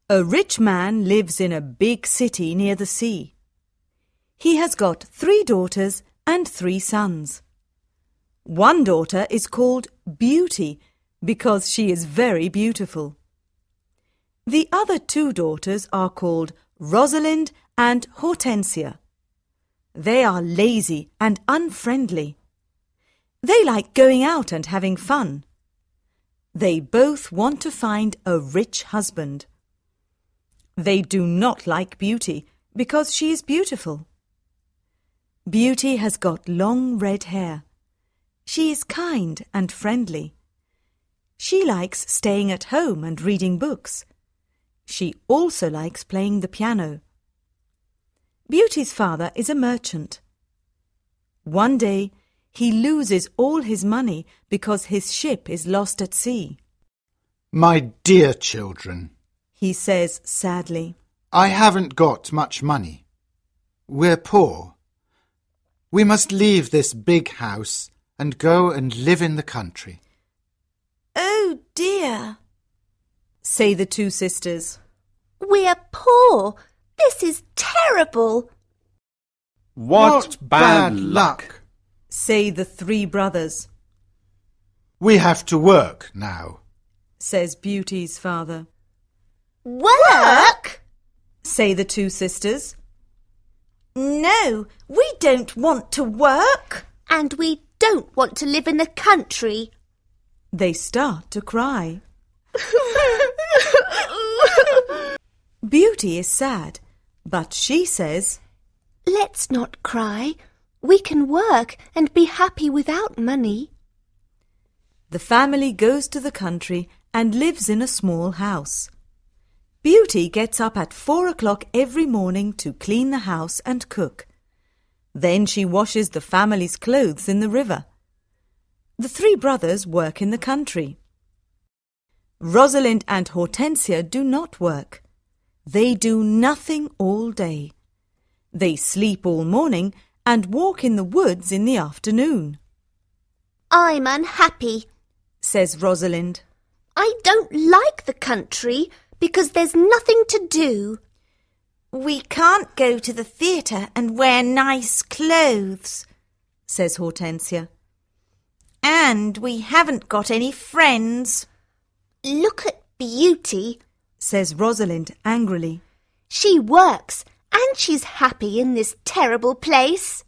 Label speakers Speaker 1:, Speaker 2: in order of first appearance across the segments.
Speaker 1: A rich man lives in a big city near the sea. He has got 3 daughters and 3 sons. One daughter is called Beauty because she is very beautiful. The other 2 daughters are called Rosalind and Hortensia. They are lazy and unfriendly. They like going out and having fun. They both want to find a rich husband. They do not like Beauty because she is beautiful. Beauty has got long red hair. She is kind and friendly. She likes staying at home and reading books. She also likes playing the piano. Beauty's father is a merchant. One day, he loses all his money because his ship is lost at sea.
Speaker 2: My dear children,
Speaker 1: He says sadly,
Speaker 2: I haven't got much money. We're poor. We must leave this big house and go and live in the country.
Speaker 3: Oh dear,
Speaker 1: say the 2 sisters.
Speaker 3: we're poor. This is terrible.
Speaker 4: What bad luck!
Speaker 1: Say the 3 brothers,
Speaker 2: We have to work now.
Speaker 1: says Beauty's father.
Speaker 3: Work?
Speaker 1: Say the 2 sisters.
Speaker 3: No, we don't want to work. And we don't want to live in the country.
Speaker 1: They start to cry. Beauty is sad, but she says,
Speaker 3: Let's not cry. We can work and be happy without money.
Speaker 1: The family goes to the country and lives in a small house. Beauty gets up at 4 o'clock every morning to clean the house and cook. Then she washes the family's clothes in the river. The 3 brothers work in the country. Rosalind and Hortensia do not work. They do nothing all day. They sleep all morning and walk in the woods in the afternoon.
Speaker 3: I'm unhappy.
Speaker 1: Says Rosalind.
Speaker 3: I don't like the country because there's nothing to do. We can't go to the theatre and wear nice clothes, says Hortensia. And we haven't got any friends. Look at Beauty,
Speaker 1: says Rosalind angrily.
Speaker 3: She works and she's happy in this terrible place.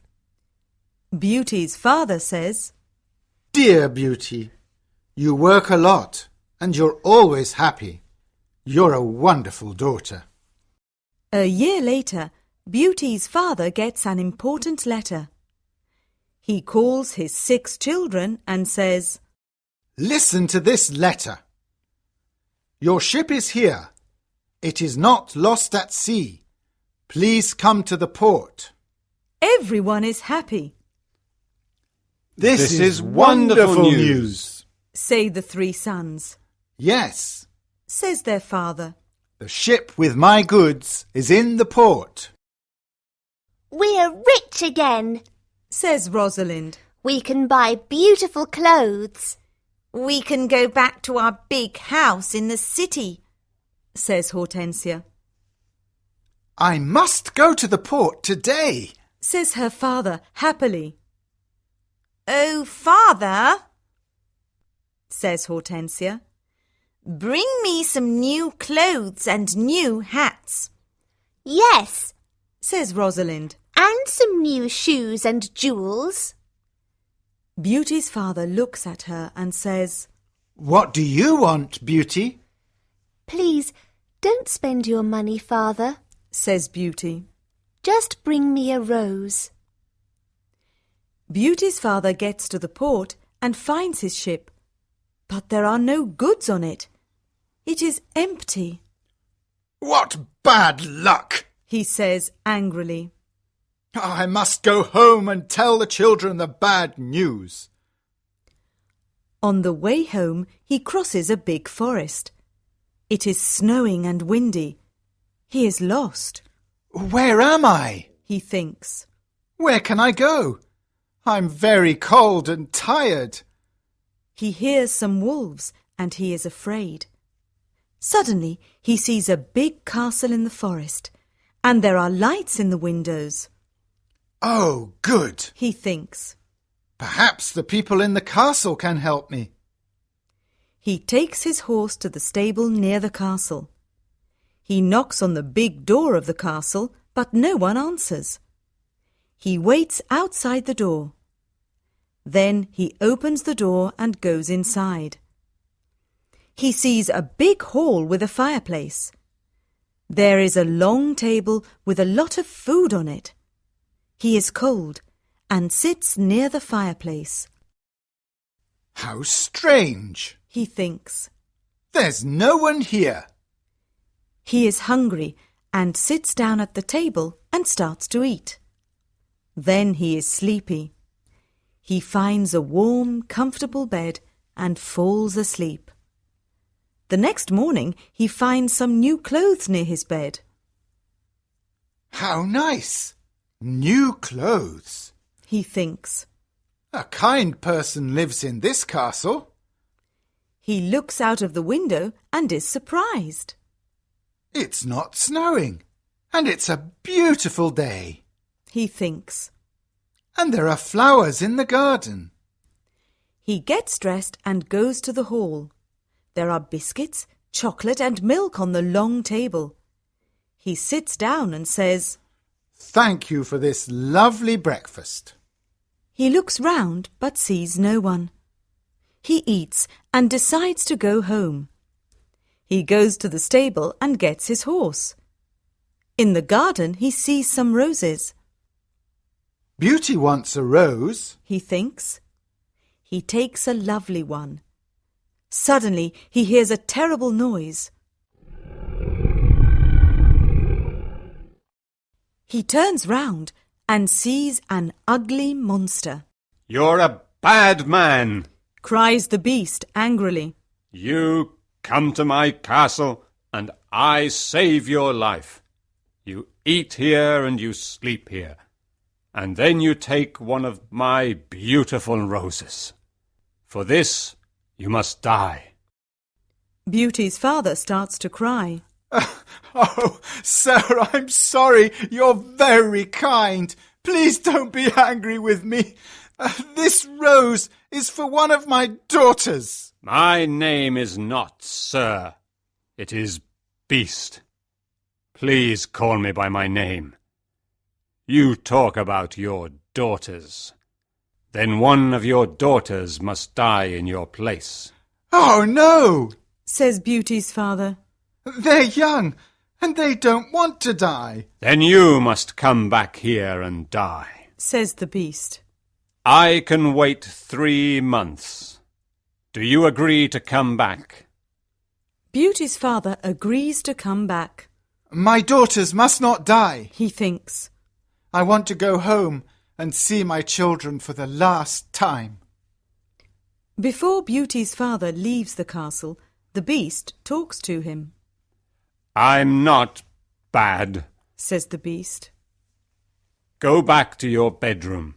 Speaker 1: Beauty's father says,
Speaker 2: Dear Beauty, you work a lot and you're always happy. You're a wonderful daughter.
Speaker 1: A year later, Beauty's father gets an important letter. He calls his 6 children and says,
Speaker 2: Listen to this letter. Your ship is here. It is not lost at sea. Please come to the port.
Speaker 1: Everyone is happy,
Speaker 2: This
Speaker 4: is wonderful news.
Speaker 1: say the 3 sons.
Speaker 2: Yes,
Speaker 1: Says their father.
Speaker 2: the ship with my goods is in the port.
Speaker 3: We're rich again.
Speaker 1: Says Rosalind.
Speaker 3: We can buy beautiful clothes. We can go back to our big house in the city,
Speaker 1: Says Hortensia.
Speaker 2: I must go to the port today.
Speaker 1: Says her father happily.
Speaker 3: Oh, Father,
Speaker 1: Says Hortensia.
Speaker 3: bring me some new clothes and new hats. Yes,
Speaker 1: Says Rosalind.
Speaker 3: and some new shoes and jewels.
Speaker 1: Beauty's father looks at her and says,
Speaker 2: What do you want, Beauty?
Speaker 3: Please, don't spend your money, Father.
Speaker 1: Says Beauty.
Speaker 3: Just bring me a rose.
Speaker 1: Beauty's father gets to the port and finds his ship, but there are no goods on it. It is empty,
Speaker 2: What bad luck!
Speaker 1: he says angrily.
Speaker 2: I must go home and tell the children the bad news.
Speaker 1: On the way home, he crosses a big forest. It is snowing and windy. He is lost,
Speaker 2: Where am I?
Speaker 1: he thinks.
Speaker 2: Where can I go? I'm very cold and tired.
Speaker 1: He hears some wolves and he is afraid. Suddenly, he sees a big castle in the forest, and there are lights in the windows.
Speaker 2: Oh, good!
Speaker 1: He thinks.
Speaker 2: Perhaps the people in the castle can help me.
Speaker 1: He takes his horse to the stable near the castle. He knocks on the big door of the castle, but no one answers. He waits outside the door. Then he opens the door and goes inside. He sees a big hall with a fireplace. There is a long table with a lot of food on it. He is cold and sits near the fireplace.
Speaker 2: How strange!
Speaker 1: He thinks.
Speaker 2: There's no one here.
Speaker 1: He is hungry and sits down at the table and starts to eat. Then he is sleepy. He finds a warm, comfortable bed and falls asleep. The next morning he finds some new clothes near his bed.
Speaker 2: How nice! New clothes.
Speaker 1: He thinks.
Speaker 2: A kind person lives in this castle.
Speaker 1: He looks out of the window and is surprised.
Speaker 2: It's not snowing, and it's a beautiful day.
Speaker 1: He thinks.
Speaker 2: And there are flowers in the garden.
Speaker 1: He gets dressed and goes to the hall. There are biscuits, chocolate and milk on the long table. He sits down and says,
Speaker 2: Thank you for this lovely breakfast.
Speaker 1: He looks round but sees no one. He eats and decides to go home. He goes to the stable and gets his horse. In the garden he sees some roses.
Speaker 2: Beauty wants a rose.
Speaker 1: He thinks. He takes a lovely one. Suddenly he hears a terrible noise. He turns round and sees an ugly monster.
Speaker 4: You're a bad man.
Speaker 1: Cries the beast angrily.
Speaker 4: You come to my castle and I save your life. You eat here and you sleep here. And then you take one of my beautiful roses. For this you must die.
Speaker 1: Beauty's father starts to cry.
Speaker 2: Oh, sir, I'm sorry. You're very kind. Please don't be angry with me. This rose is for one of my daughters.
Speaker 4: My name is not Sir. It is Beast. Please call me by my name. You talk about your daughters. Then one of your daughters must die in your place.
Speaker 2: Oh, no,
Speaker 1: Says Beauty's father.
Speaker 2: they're young and they don't want to die.
Speaker 4: Then you must come back here and die.
Speaker 1: Says the beast.
Speaker 4: I can wait 3 months. Do you agree to come back?
Speaker 1: Beauty's father agrees to come back.
Speaker 2: My daughters must not die.
Speaker 1: He thinks.
Speaker 2: I want to go home and see my children for the last time.
Speaker 1: Before Beauty's father leaves the castle, the beast talks to him.
Speaker 4: I'm not bad.
Speaker 1: Says the beast.
Speaker 4: Go back to your bedroom.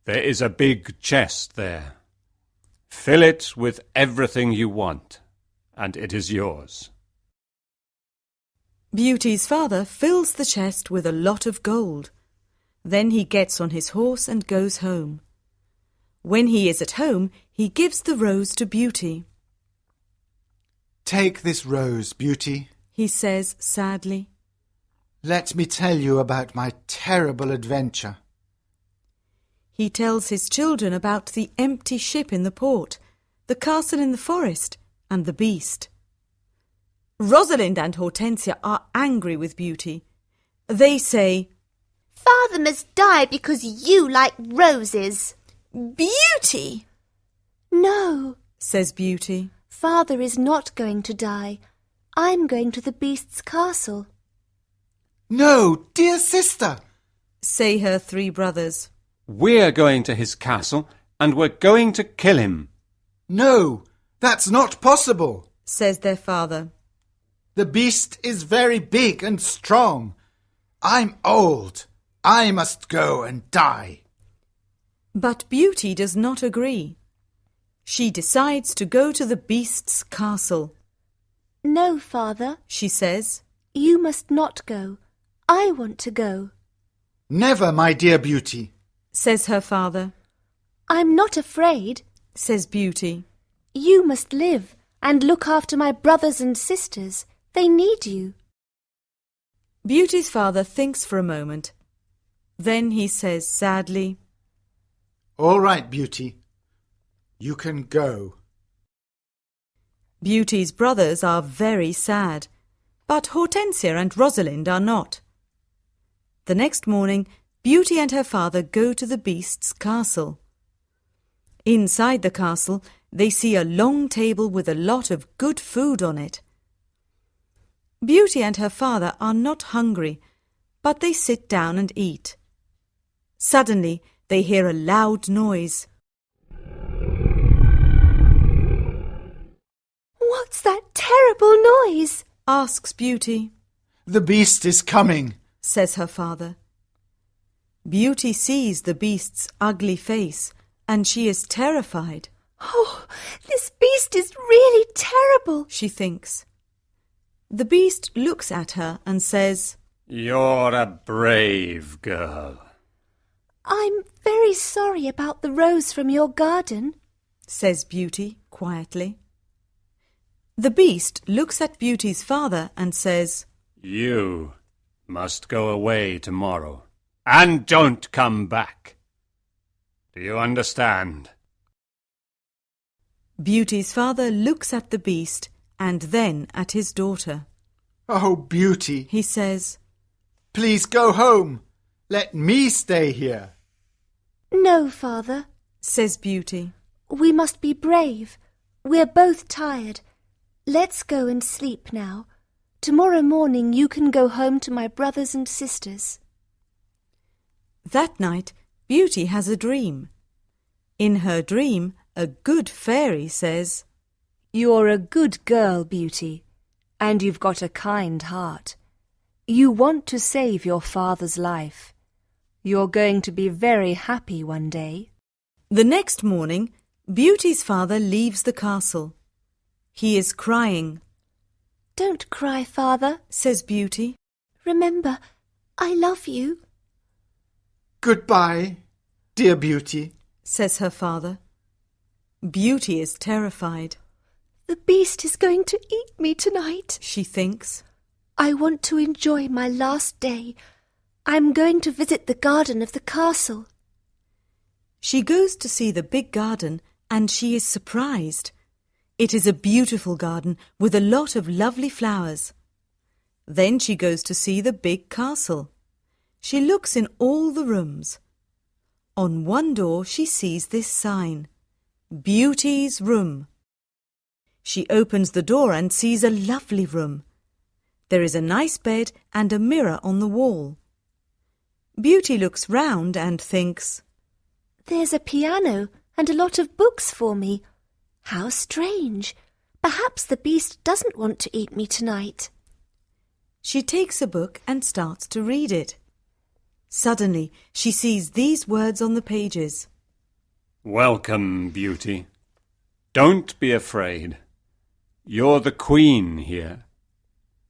Speaker 4: There is a big chest there. Fill it with everything you want, and it is yours.
Speaker 1: Beauty's father fills the chest with a lot of gold. Then he gets on his horse and goes home. When he is at home, he gives the rose to Beauty.
Speaker 2: Take this rose, Beauty.
Speaker 1: He says sadly.
Speaker 2: Let me tell you about my terrible adventure.
Speaker 1: He tells his children about the empty ship in the port, the castle in the forest, and the beast. Rosalind and Hortensia are angry with Beauty. They say,
Speaker 3: Father must die because you like roses.
Speaker 1: Beauty!
Speaker 3: No,
Speaker 1: Says Beauty.
Speaker 3: Father is not going to die. I'm going to the beast's castle.
Speaker 2: No, dear sister.
Speaker 1: Say her 3 brothers.
Speaker 4: We're going to his castle, and we're going to kill him.
Speaker 2: No, that's not possible.
Speaker 1: Says their father.
Speaker 2: The beast is very big and strong. I'm old. I must go and die.
Speaker 1: But Beauty does not agree. She decides to go to the beast's castle.
Speaker 3: No, Father,
Speaker 1: she says.
Speaker 3: you must not go. I want to go.
Speaker 2: Never, my dear Beauty.
Speaker 1: Says her father.
Speaker 3: I'm not afraid.
Speaker 1: Says Beauty.
Speaker 3: You must live and look after my brothers and sisters. They need you.
Speaker 1: Beauty's father thinks for a moment. Then he says sadly,
Speaker 2: All right, Beauty. You can go.
Speaker 1: Beauty's brothers are very sad, but Hortensia and Rosalind are not. The next morning, Beauty and her father go to the Beast's castle. Inside the castle, they see a long table with a lot of good food on it. Beauty and her father are not hungry, but they sit down and eat. Suddenly, they hear a loud noise.
Speaker 3: What's that terrible noise?
Speaker 1: Asks Beauty.
Speaker 2: The Beast is coming.
Speaker 1: Says her father. Beauty sees the Beast's ugly face, and she is terrified.
Speaker 3: Oh, this beast is really terrible,
Speaker 1: she thinks. The Beast looks at her and says,
Speaker 4: You're a brave girl.
Speaker 3: I'm very sorry about the rose from your garden,
Speaker 1: says Beauty quietly. The Beast looks at Beauty's father and says,
Speaker 4: You must go away tomorrow, and don't come back. Do you understand?
Speaker 1: Beauty's father looks at the Beast and then at his daughter.
Speaker 2: Oh, Beauty,
Speaker 1: He says,
Speaker 2: please go home. Let me stay here.
Speaker 3: No, Father,
Speaker 1: says Beauty.
Speaker 3: we must be brave. We're both tired. Let's go and sleep now. Tomorrow morning you can go home to my brothers and sisters.
Speaker 1: That night, Beauty has a dream. In her dream, a good fairy says,
Speaker 5: You're a good girl, Beauty, and you've got a kind heart. You want to save your father's life. You're going to be very happy one day.
Speaker 1: The next morning, Beauty's father leaves the castle. He is crying,
Speaker 3: Don't cry, Father.
Speaker 1: says Beauty.
Speaker 3: Remember, I love you.
Speaker 2: Goodbye, dear Beauty.
Speaker 1: Says her father. Beauty is terrified.
Speaker 3: The beast is going to eat me tonight.
Speaker 1: She thinks.
Speaker 3: I want to enjoy my last day. I'm going to visit the garden of the castle.
Speaker 1: She goes to see the big garden and she is surprised. It is a beautiful garden with a lot of lovely flowers. Then she goes to see the big castle. She looks in all the rooms. On one door she sees this sign, Beauty's Room. She opens the door and sees a lovely room. There is a nice bed and a mirror on the wall. Beauty looks round and thinks,
Speaker 3: There's a piano and a lot of books for me. How strange. Perhaps the beast doesn't want to eat me tonight.
Speaker 1: She takes a book and starts to read it. Suddenly, she sees these words on the pages.
Speaker 4: Welcome, Beauty. Don't be afraid. You're the queen here.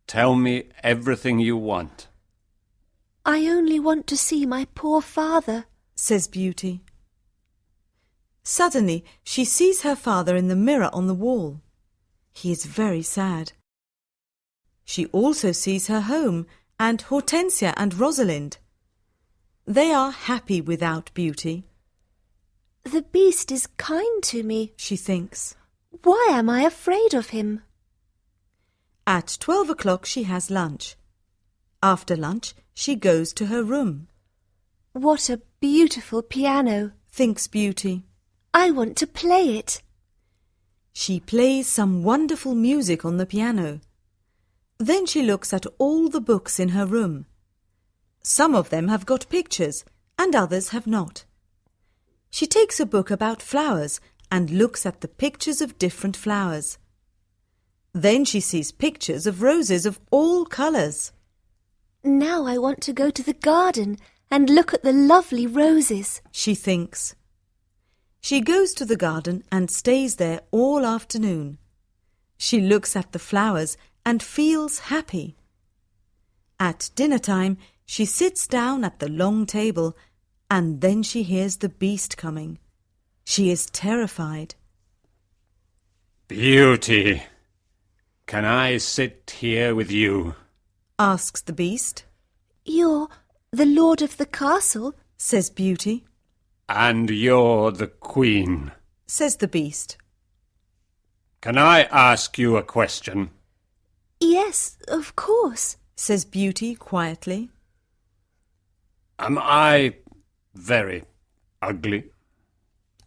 Speaker 4: Tell me everything you want.
Speaker 3: I only want to see my poor father,
Speaker 1: says Beauty. Suddenly, she sees her father in the mirror on the wall. He is very sad. She also sees her home and Hortensia and Rosalind. They are happy without Beauty.
Speaker 3: The beast is kind to me.
Speaker 1: She thinks.
Speaker 3: Why am I afraid of him?
Speaker 1: At 12 o'clock she has lunch. After lunch she goes to her room.
Speaker 3: What a beautiful piano,
Speaker 1: thinks Beauty.
Speaker 3: I want to play it.
Speaker 1: She plays some wonderful music on the piano. Then she looks at all the books in her room. Some of them have got pictures and others have not. She takes a book about flowers and looks at the pictures of different flowers. Then she sees pictures of roses of all colours.
Speaker 3: Now I want to go to the garden and look at the lovely roses,
Speaker 1: she thinks. She goes to the garden and stays there all afternoon. She looks at the flowers and feels happy. At dinner time, she sits down at the long table and then she hears the beast coming. She is terrified.
Speaker 4: Beauty, can I sit here with you?
Speaker 1: Asks the beast.
Speaker 3: You're the lord of the castle?
Speaker 1: Says Beauty.
Speaker 4: And you're the queen.
Speaker 1: Says the beast.
Speaker 4: Can I ask you a question?
Speaker 3: Yes, of course.
Speaker 1: Says Beauty quietly.
Speaker 4: Am I very ugly?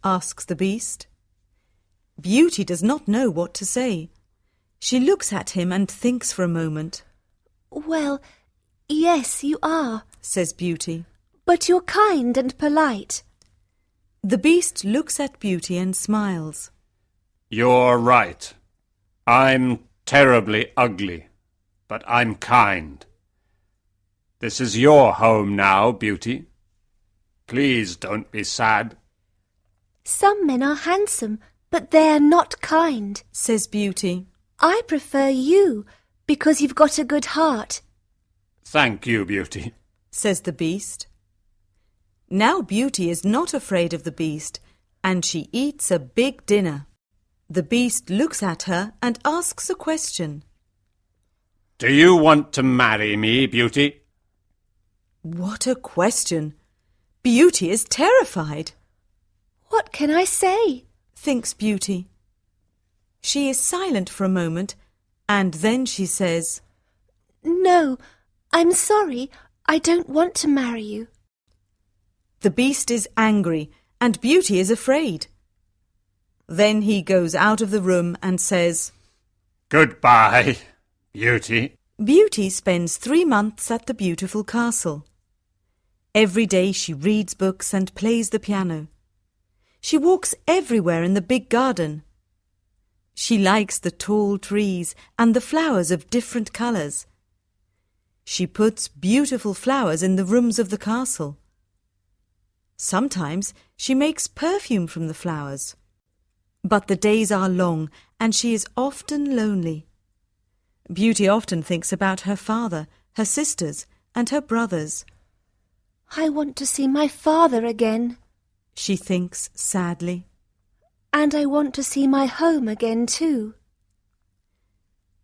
Speaker 1: Asks the beast. Beauty does not know what to say. She looks at him and thinks for a moment.
Speaker 3: Well, yes, you are.
Speaker 1: Says Beauty.
Speaker 3: But you're kind and polite.
Speaker 1: The beast looks at Beauty and smiles.
Speaker 4: You're right. I'm terribly ugly, but I'm kind. This is your home now, Beauty. Please don't be sad.
Speaker 3: Some men are handsome, but they're not kind.
Speaker 1: Says Beauty.
Speaker 3: I prefer you because you've got a good heart.
Speaker 4: Thank you, Beauty.
Speaker 1: Says the beast. Now Beauty is not afraid of the beast, and she eats a big dinner. The beast looks at her and asks a question.
Speaker 4: Do you want to marry me, Beauty?
Speaker 1: What a question! Beauty is terrified.
Speaker 3: What can I say?
Speaker 1: Thinks Beauty. She is silent for a moment, and then she says,
Speaker 3: No, I'm sorry. I don't want to marry you.
Speaker 1: The beast is angry, and Beauty is afraid. Then he goes out of the room and says,
Speaker 4: Goodbye, Beauty.
Speaker 1: Beauty spends 3 months at the beautiful castle. Every day she reads books and plays the piano. She walks everywhere in the big garden. She likes the tall trees and the flowers of different colours. She puts beautiful flowers in the rooms of the castle. Sometimes she makes perfume from the flowers. But the days are long and she is often lonely. Beauty often thinks about her father, her sisters, and her brothers.
Speaker 3: I want to see my father again.
Speaker 1: She thinks sadly.
Speaker 3: And I want to see my home again too.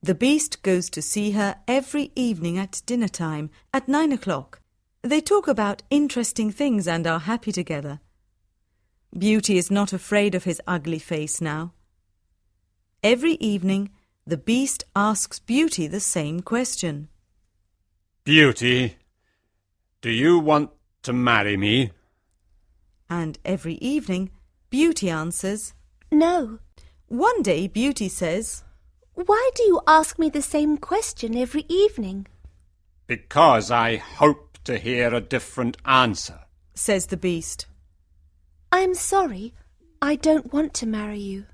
Speaker 1: The beast goes to see her every evening at dinner time at 9 o'clock. They talk about interesting things and are happy together. Beauty is not afraid of his ugly face now. Every evening, the beast asks Beauty the same question.
Speaker 4: Beauty, do you want to marry me?
Speaker 1: And every evening, Beauty answers,
Speaker 3: No.
Speaker 1: One day Beauty says,
Speaker 3: Why do you ask me the same question every evening?
Speaker 4: Because I hope to hear a different answer.
Speaker 1: Says the beast.
Speaker 3: I'm sorry. I don't want to marry you.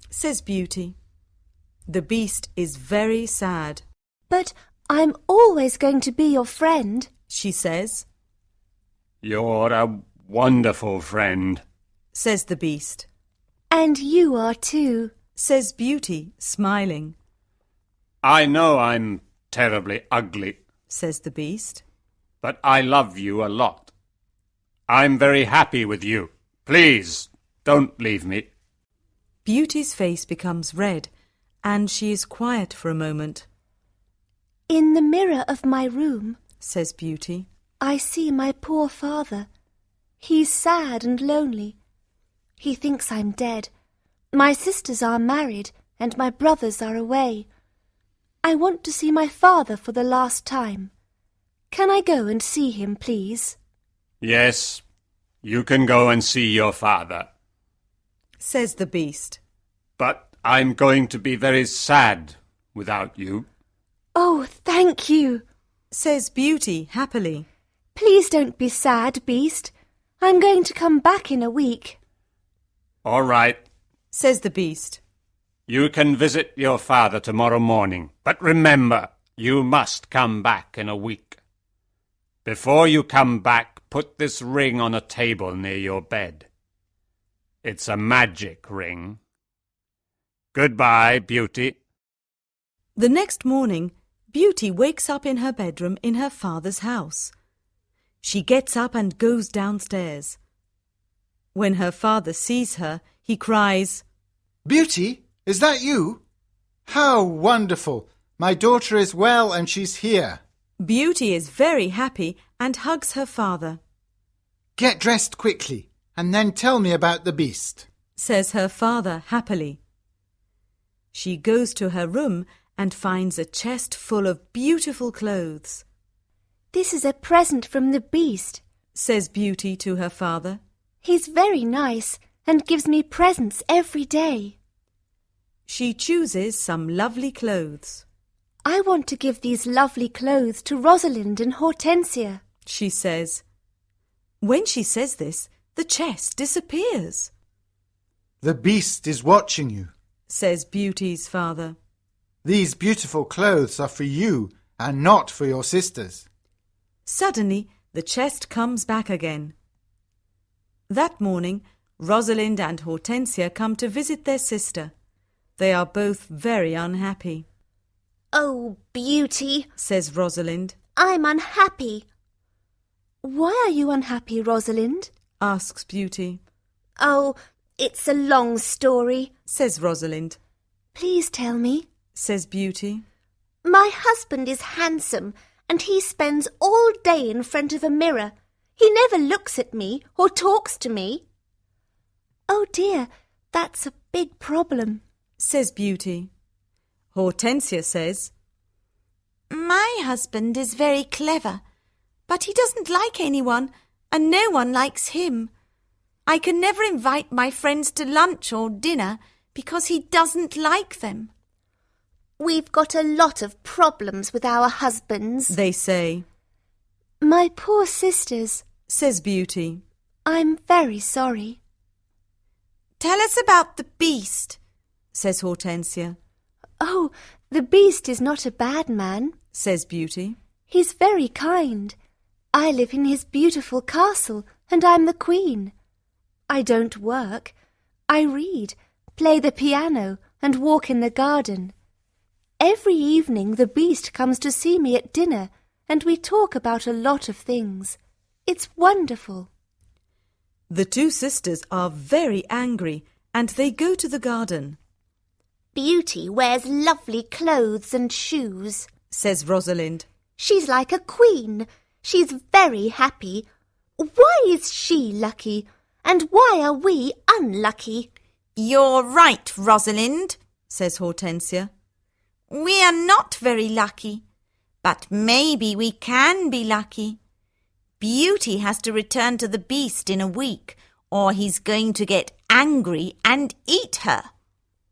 Speaker 1: Says Beauty. The beast is very sad.
Speaker 3: But I'm always going to be your friend.
Speaker 1: She says.
Speaker 4: You're a wonderful friend.
Speaker 1: Says the beast.
Speaker 3: And you are too.
Speaker 1: Says Beauty, smiling.
Speaker 4: I know I'm terribly ugly,
Speaker 1: Says the beast.
Speaker 4: but I love you a lot. I'm very happy with you. Please, don't leave me.
Speaker 1: Beauty's face becomes red, and she is quiet for a moment.
Speaker 3: In the mirror of my room,
Speaker 1: Says Beauty.
Speaker 3: I see my poor father. He's sad and lonely. He thinks I'm dead. My sisters are married and my brothers are away. I want to see my father for the last time. Can I go and see him, please?
Speaker 4: Yes, you can go and see your father.
Speaker 1: Says the beast.
Speaker 4: But I'm going to be very sad without you.
Speaker 3: Oh, thank you.
Speaker 1: Says Beauty happily.
Speaker 3: Please don't be sad, Beast. I'm going to come back in a week.
Speaker 4: All right,
Speaker 1: Says the beast.
Speaker 4: you can visit your father tomorrow morning. But remember, you must come back in a week. Before you come back, put this ring on a table near your bed. It's a magic ring. Goodbye, Beauty.
Speaker 1: The next morning, Beauty wakes up in her bedroom in her father's house. She gets up and goes downstairs. When her father sees her, he cries,
Speaker 2: Beauty, is that you? How wonderful! My daughter is well and she's here.
Speaker 1: Beauty is very happy and hugs her father.
Speaker 2: Get dressed quickly and then tell me about the beast,
Speaker 1: says her father happily. She goes to her room and finds a chest full of beautiful clothes.
Speaker 3: This is a present from the beast,
Speaker 1: says Beauty to her father.
Speaker 3: He's very nice and gives me presents every day.
Speaker 1: She chooses some lovely clothes.
Speaker 3: I want to give these lovely clothes to Rosalind and Hortensia,
Speaker 1: she says. When she says this, the chest disappears.
Speaker 2: The beast is watching you,
Speaker 1: says Beauty's father.
Speaker 2: These beautiful clothes are for you and not for your sisters.
Speaker 1: Suddenly, the chest comes back again. That morning, Rosalind and Hortensia come to visit their sister. They are both very unhappy.
Speaker 3: Oh, Beauty,
Speaker 1: says Rosalind.
Speaker 3: I'm unhappy. Why are you unhappy, Rosalind?
Speaker 1: asks Beauty.
Speaker 3: Oh, it's a long story,
Speaker 1: says Rosalind.
Speaker 3: Please tell me,
Speaker 1: says Beauty.
Speaker 3: My husband is handsome and he spends all day in front of a mirror. He never looks at me or talks to me. Oh dear, that's a big problem,
Speaker 1: says Beauty. Hortensia says,
Speaker 3: My husband is very clever, but he doesn't like anyone and no one likes him. I can never invite my friends to lunch or dinner because he doesn't like them. We've got a lot of problems with our husbands,
Speaker 1: they say.
Speaker 3: My poor sisters,
Speaker 1: says Beauty.
Speaker 3: I'm very sorry. Tell us about the beast,
Speaker 1: says Hortensia.
Speaker 3: Oh, the beast is not a bad man,
Speaker 1: says Beauty.
Speaker 3: He's very kind. I live in his beautiful castle and I'm the queen. I don't work. I read, play the piano and walk in the garden. Every evening the beast comes to see me at dinner and we talk about a lot of things. It's wonderful.
Speaker 1: The two sisters are very angry and they go to the garden.
Speaker 3: Beauty wears lovely clothes and shoes,
Speaker 1: says Rosalind.
Speaker 3: She's like a queen. She's very happy. Why is she lucky? And why are we unlucky?
Speaker 6: You're right, Rosalind, says Hortensia. We are not very lucky, but maybe we can be lucky. Beauty has to return to the beast in a week, or he's going to get angry and eat her.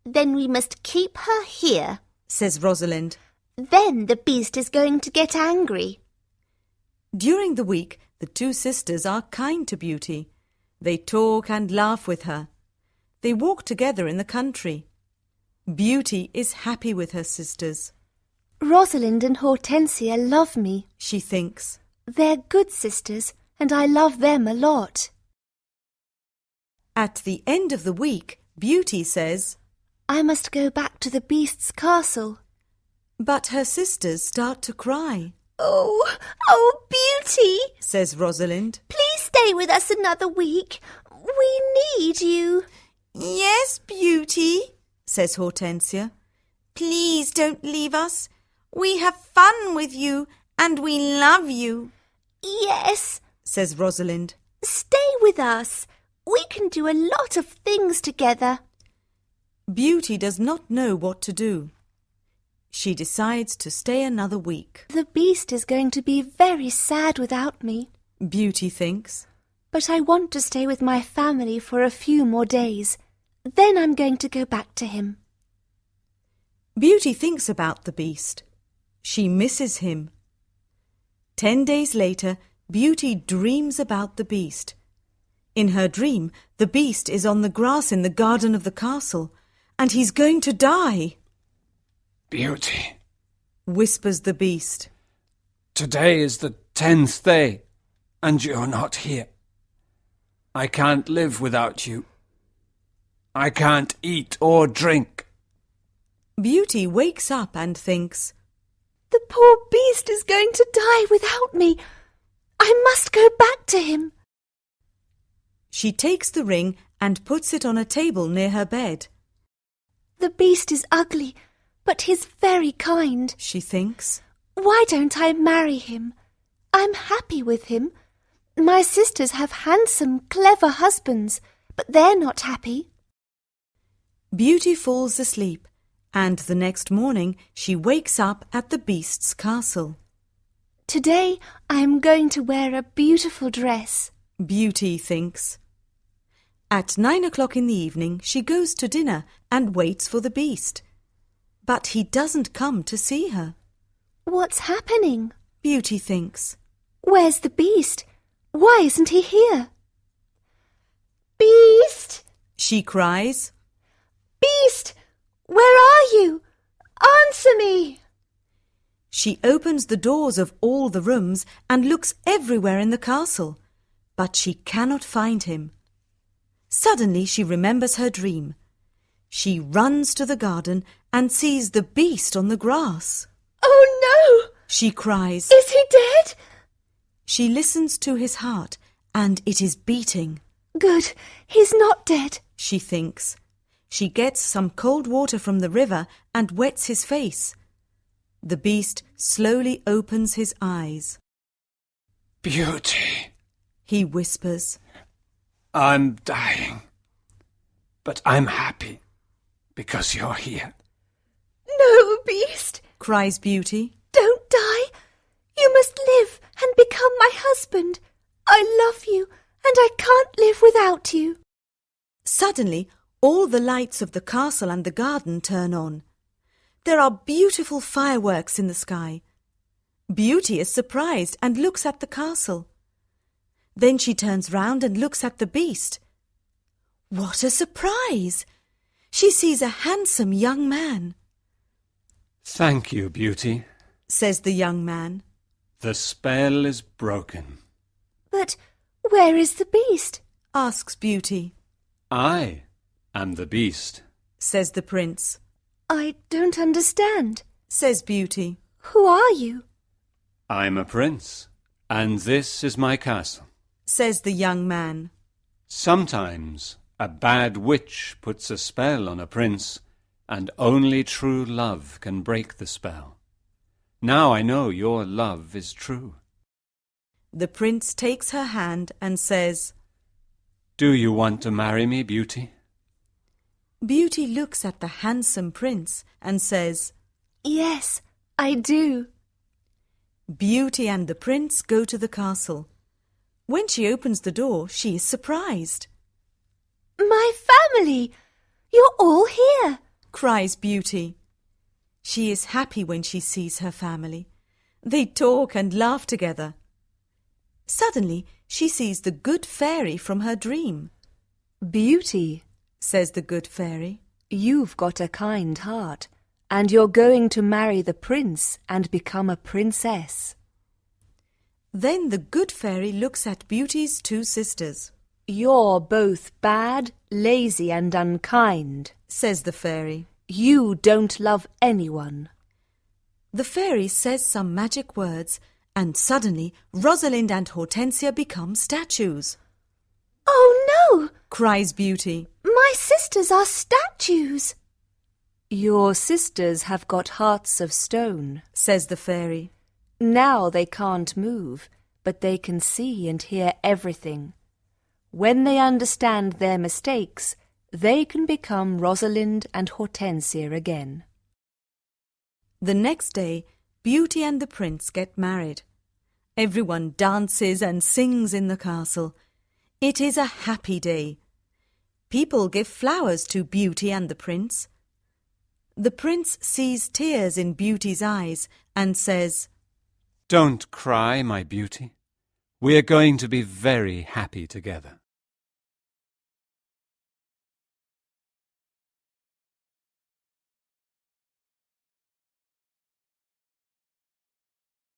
Speaker 3: Then we must keep her here,
Speaker 1: says Rosalind.
Speaker 3: Then the beast is going to get angry.
Speaker 1: During the week, the two sisters are kind to Beauty. They talk and laugh with her. They walk together in the country. Beauty is happy with her sisters.
Speaker 3: Rosalind and Hortensia love me,
Speaker 1: she thinks.
Speaker 3: They're good sisters, and I love them a lot.
Speaker 1: At the end of the week, Beauty says,
Speaker 3: I must go back to the beast's castle.
Speaker 1: But her sisters start to cry.
Speaker 3: Oh, Beauty,
Speaker 1: says Rosalind.
Speaker 3: Please stay with us another week. We need you.
Speaker 6: Yes, Beauty, says Hortensia. Please don't leave us. We have fun with you and we love you.
Speaker 3: Yes,
Speaker 1: says Rosalind.
Speaker 3: Stay with us. We can do a lot of things together.
Speaker 1: Beauty does not know what to do. She decides to stay another week.
Speaker 3: The beast is going to be very sad without me,
Speaker 1: Beauty thinks.
Speaker 3: But I want to stay with my family for a few more days. Then I'm going to go back to him.
Speaker 1: Beauty thinks about the beast. She misses him. 10 days later, Beauty dreams about the beast. In her dream, the beast is on the grass in the garden of the castle, and he's going to die.
Speaker 4: Beauty,
Speaker 1: whispers the beast.
Speaker 4: Today is the 10th day, and you're not here. I can't live without you. I can't eat or drink.
Speaker 1: Beauty wakes up and thinks,
Speaker 5: The poor beast is going to die without me. I must go back to him.
Speaker 1: She takes the ring and puts it on a table near her bed.
Speaker 5: The beast is ugly, but he's very kind.
Speaker 1: She thinks,
Speaker 5: Why don't I marry him? I'm happy with him. My sisters have handsome, clever husbands, but they're not happy.
Speaker 1: Beauty falls asleep, and the next morning she wakes up at the beast's castle.
Speaker 5: Today I am going to wear a beautiful dress.
Speaker 1: Beauty thinks. At 9 o'clock in the evening she goes to dinner and waits for the beast. But he doesn't come to see her.
Speaker 5: What's happening?
Speaker 1: Beauty thinks.
Speaker 5: Where's the beast? Why isn't he here? Beast!
Speaker 1: She cries.
Speaker 5: Beast! Where are you? Answer me!
Speaker 1: She opens the doors of all the rooms and looks everywhere in the castle, but she cannot find him. Suddenly she remembers her dream. She runs to the garden and sees the beast on the grass.
Speaker 5: Oh no!
Speaker 1: She cries.
Speaker 5: Is he dead?
Speaker 1: She listens to his heart and it is beating.
Speaker 5: Good, he's not dead.
Speaker 1: She thinks. She gets some cold water from the river and wets his face. The beast slowly opens his eyes.
Speaker 4: Beauty,
Speaker 1: He whispers.
Speaker 4: I'm dying, but I'm happy because you're here.
Speaker 5: No, Beast,
Speaker 1: Cries Beauty.
Speaker 5: don't die. You must live and become my husband. I love you and I can't live without you.
Speaker 1: Suddenly, all the lights of the castle and the garden turn on. There are beautiful fireworks in the sky. Beauty is surprised and looks at the castle. Then she turns round and looks at the beast. What a surprise! She sees a handsome young man.
Speaker 4: Thank you, Beauty.
Speaker 1: Says the young man.
Speaker 4: The spell is broken.
Speaker 5: But where is the beast?
Speaker 1: Asks Beauty.
Speaker 4: I am the beast.
Speaker 1: Says the prince.
Speaker 5: I don't understand.
Speaker 1: Says Beauty.
Speaker 5: Who are you?
Speaker 4: I'm a prince, and this is my castle.
Speaker 1: Says the young man.
Speaker 4: Sometimes a bad witch puts a spell on a prince, and only true love can break the spell. Now I know your love is true.
Speaker 1: The prince takes her hand and says,
Speaker 4: Do you want to marry me, Beauty?
Speaker 1: Beauty looks at the handsome prince and says,
Speaker 5: Yes, I do.
Speaker 1: Beauty and the prince go to the castle. When she opens the door, she is surprised.
Speaker 5: My family! You're all here.
Speaker 1: Cries Beauty. She is happy when she sees her family. They talk and laugh together. Suddenly, she sees the good fairy from her dream.
Speaker 5: Beauty,
Speaker 1: Says the good fairy.
Speaker 5: you've got a kind heart, and you're going to marry the prince and become a princess.
Speaker 1: Then the good fairy looks at Beauty's two sisters.
Speaker 5: You're both bad, lazy and unkind.
Speaker 1: Says the fairy.
Speaker 5: You don't love anyone.
Speaker 1: The fairy says some magic words, and suddenly Rosalind and Hortensia become statues.
Speaker 5: Oh no!
Speaker 1: Cries Beauty.
Speaker 5: My sisters are statues. Your sisters have got hearts of stone.
Speaker 1: Says the fairy.
Speaker 5: Now they can't move, but they can see and hear everything. When they understand their mistakes, they can become Rosalind and Hortensia again.
Speaker 1: The next day, Beauty and the prince get married. Everyone dances and sings in the castle. It is a happy day. People give flowers to Beauty and the prince. The prince sees tears in Beauty's eyes and says,
Speaker 4: Don't cry, my beauty. We're going to be very happy together.